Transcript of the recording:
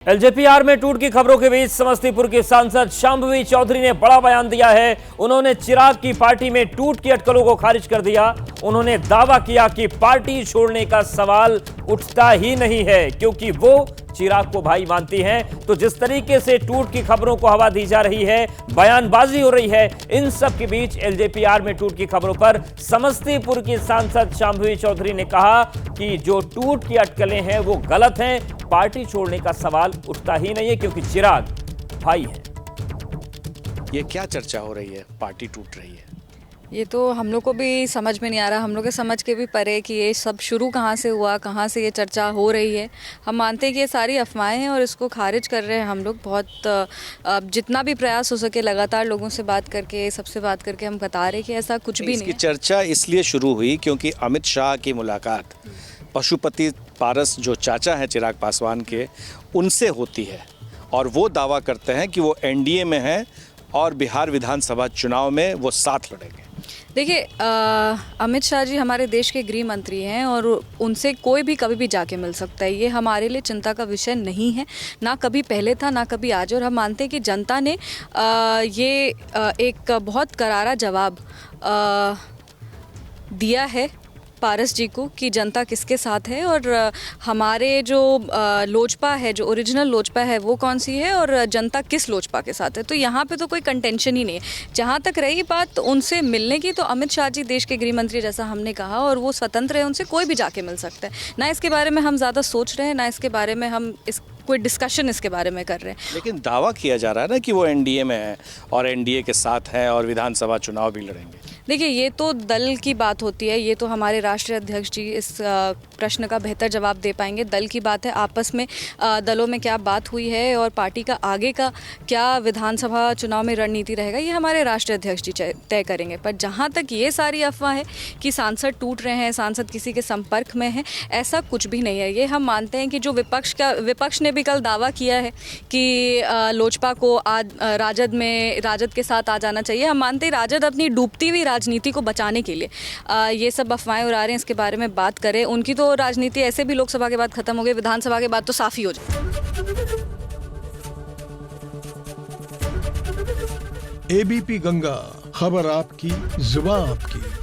LJPR में टूट की खबरों के बीच समस्तीपुर के सांसद शांभवी चौधरी ने बड़ा बयान दिया है। उन्होंने चिराग की पार्टी में टूट की अटकलों को खारिज कर दिया। उन्होंने दावा किया कि पार्टी छोड़ने का सवाल उठता ही नहीं है, क्योंकि वो चिराग को भाई मानती हैं। तो जिस तरीके से टूट की खबरों को हवा दी जा रही है, बयानबाजी हो रही है, इन सब के बीच एलजेपीआर में टूट की खबरों पर समस्तीपुर की सांसद शांभवी चौधरी ने कहा कि जो टूट की अटकलें हैं वो गलत हैं, पार्टी छोड़ने का सवाल उठता ही नहीं है, क्योंकि चिराग भाई है। ये क्या चर्चा हो रही है? पार्टी टूट रही है। ये तो हम लोग को भी समझ में नहीं आ रहा, हम लोग के समझ के भी परे कि ये सब शुरू कहाँ से हुआ, कहाँ से ये चर्चा हो रही है। हम मानते हैं कि ये सारी अफवाहें हैं और इसको खारिज कर रहे हैं हम लोग। बहुत जितना भी प्रयास हो सके लगातार लोगों से बात करके, सबसे बात करके हम बता रहे हैं कि ऐसा कुछ भी नहीं इसकी है। चर्चा इसलिए शुरू हुई क्योंकि अमित शाह की मुलाकात पशुपति पारस जो चाचा हैं चिराग पासवान के, उनसे होती है और वो दावा करते हैं कि वो एनडीए में हैं और बिहार विधानसभा चुनाव में वो साथ लड़ेंगे। देखिए, अमित शाह जी हमारे देश के गृह मंत्री हैं और उनसे कोई भी कभी भी जाके मिल सकता है। ये हमारे लिए चिंता का विषय नहीं है, ना कभी पहले था ना कभी आज। और हम मानते हैं कि जनता ने एक बहुत करारा जवाब दिया है पारस जी को कि जनता किसके साथ है और हमारे जो लोजपा है, जो ओरिजिनल लोजपा है वो कौन सी है और जनता किस लोजपा के साथ है। तो यहाँ पे तो कोई कंटेंशन ही नहीं है। जहाँ तक रही बात उनसे मिलने की, तो अमित शाह जी देश के गृह मंत्री जैसा हमने कहा, और वो स्वतंत्र है, उनसे कोई भी जाके मिल सकता है। ना इसके बारे में हम ज़्यादा सोच रहे हैं, ना इसके बारे में हम कोई डिस्कशन इसके बारे में कर रहे हैं। लेकिन दावा किया जा रहा है ना कि वो एनडीए में है और एनडीए के साथ हैं और विधानसभा चुनाव भी लड़ेंगे। देखिए, ये तो दल की बात होती है, ये तो हमारे राष्ट्रीय अध्यक्ष जी इस प्रश्न का बेहतर जवाब दे पाएंगे। दल की बात है, आपस में दलों में क्या बात हुई है और पार्टी का आगे का क्या विधानसभा चुनाव में रणनीति रहेगा, ये हमारे राष्ट्रीय अध्यक्ष जी तय करेंगे। पर जहाँ तक ये सारी अफवाह है कि सांसद टूट रहे हैं, सांसद किसी के संपर्क में है, ऐसा कुछ भी नहीं है। ये हम मानते हैं कि जो विपक्ष ने भी कल दावा किया है कि लोजपा को आज राजद के साथ आ जाना चाहिए। हम मानते हैं राजद अपनी डूबती हुई राजनीति को बचाने के लिए ये सब अफवाहें उड़ा रहे हैं। इसके बारे में बात करें, उनकी तो राजनीति ऐसे भी लोकसभा के बाद खत्म हो गई, विधानसभा के बाद तो साफ ही हो जाए। एबीपी गंगा, खबर आपकी, जुबान आपकी।